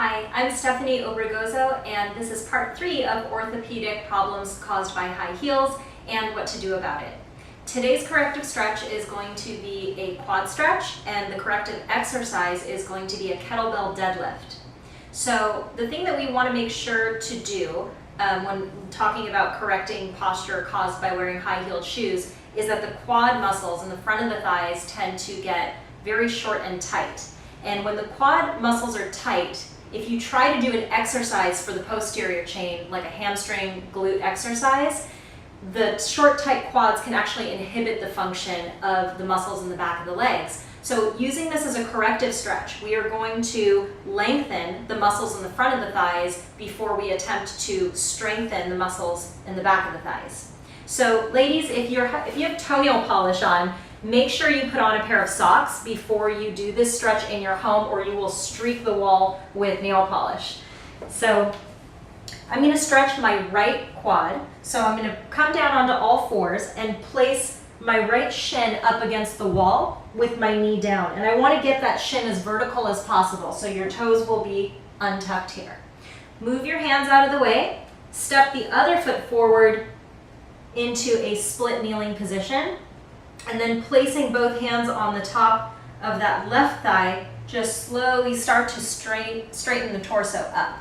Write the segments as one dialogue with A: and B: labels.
A: Hi, I'm Stephanie Obregozo, and this is part 3 of orthopedic problems caused by high heels and what to do about it. Today's corrective stretch is going to be a quad stretch, and the corrective exercise is going to be a kettlebell deadlift. So the thing that we want to make sure to do when talking about correcting posture caused by wearing high-heeled shoes is that the quad muscles in the front of the thighs tend to get very short and tight. And when the quad muscles are tight, if you try to do an exercise for the posterior chain, like a hamstring glute exercise, the short, tight quads can actually inhibit the function of the muscles in the back of the legs. So using this as a corrective stretch, we are going to lengthen the muscles in the front of the thighs before we attempt to strengthen the muscles in the back of the thighs. So ladies, if you have toenail polish on, make sure you put on a pair of socks before you do this stretch in your home, or you will streak the wall with nail polish. So I'm going to stretch my right quad. So I'm going to come down onto all fours and place my right shin up against the wall with my knee down. And I want to get that shin as vertical as possible, so your toes will be untucked here. Move your hands out of the way. Step the other foot forward into a split kneeling position. And then placing both hands on the top of that left thigh, just slowly start to straighten the torso up.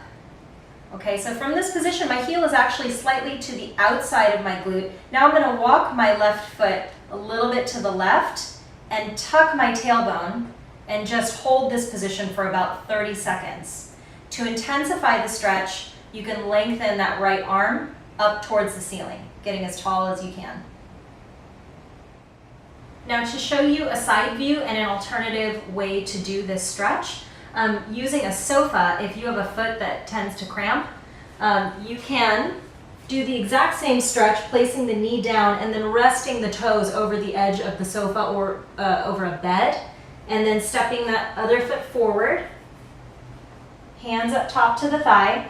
A: Okay, so from this position, my heel is actually slightly to the outside of my glute. Now I'm going to walk my left foot a little bit to the left and tuck my tailbone and just hold this position for about 30 seconds. To intensify the stretch, you can lengthen that right arm up towards the ceiling, getting as tall as you can. Now, to show you a side view and an alternative way to do this stretch, using a sofa, if you have a foot that tends to cramp, you can do the exact same stretch, placing the knee down and then resting the toes over the edge of the sofa or over a bed, and then stepping that other foot forward, hands up top to the thigh.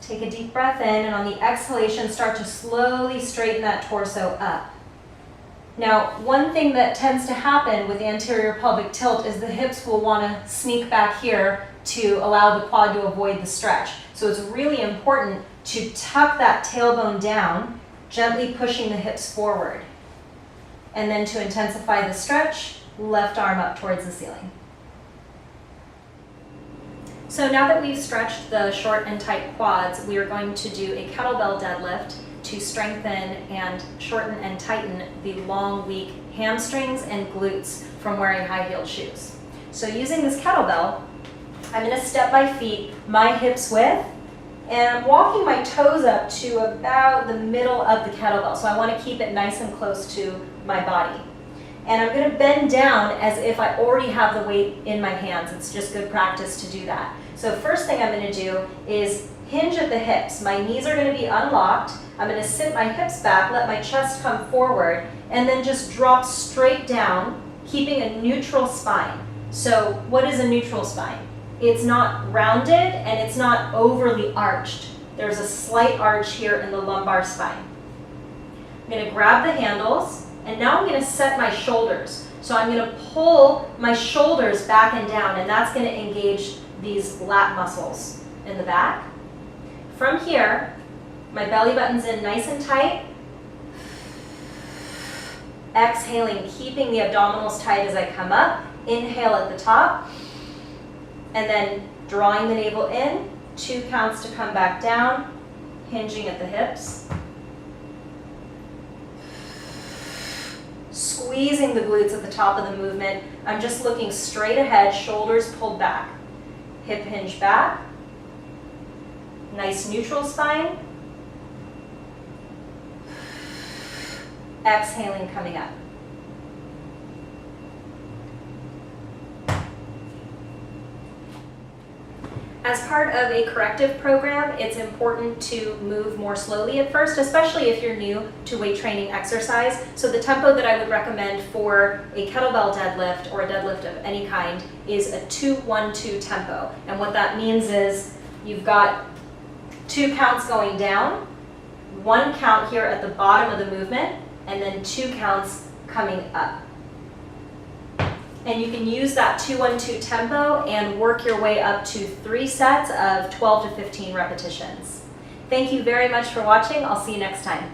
A: Take a deep breath in, and on the exhalation, start to slowly straighten that torso up. Now, one thing that tends to happen with anterior pelvic tilt is the hips will want to sneak back here to allow the quad to avoid the stretch. So it's really important to tuck that tailbone down, gently pushing the hips forward. And then to intensify the stretch, left arm up towards the ceiling. So now that we've stretched the short and tight quads, we are going to do a kettlebell deadlift to strengthen and shorten and tighten the long, weak hamstrings and glutes from wearing high-heeled shoes. So using this kettlebell, I'm going to step my feet my hips width, and I'm walking my toes up to about the middle of the kettlebell. So I want to keep it nice and close to my body. And I'm going to bend down as if I already have the weight in my hands. It's just good practice to do that. So first thing I'm going to do is hinge at the hips. My knees are going to be unlocked. I'm going to sit my hips back, let my chest come forward, and then just drop straight down, keeping a neutral spine. So what is a neutral spine? It's not rounded and it's not overly arched. There's a slight arch here in the lumbar spine. I'm going to grab the handles, and now I'm going to set my shoulders. So I'm going to pull my shoulders back and down, and that's going to engage these lat muscles in the back. From here, my belly button's in nice and tight. Exhaling, keeping the abdominals tight as I come up. Inhale at the top. And then drawing the navel in. 2 counts to come back down. Hinging at the hips. Squeezing the glutes at the top of the movement. I'm just looking straight ahead, shoulders pulled back. Hip hinge back. Nice neutral spine. Exhaling, coming up. As part of a corrective program, it's important to move more slowly at first, especially if you're new to weight training exercise. So the tempo that I would recommend for a kettlebell deadlift or a deadlift of any kind is a 2-1-2 tempo. And what that means is you've got 2 counts going down, 1 count here at the bottom of the movement, and then 2 counts coming up. And you can use that 2-1-2 tempo and work your way up to 3 sets of 12 to 15 repetitions. Thank you very much for watching. I'll see you next time.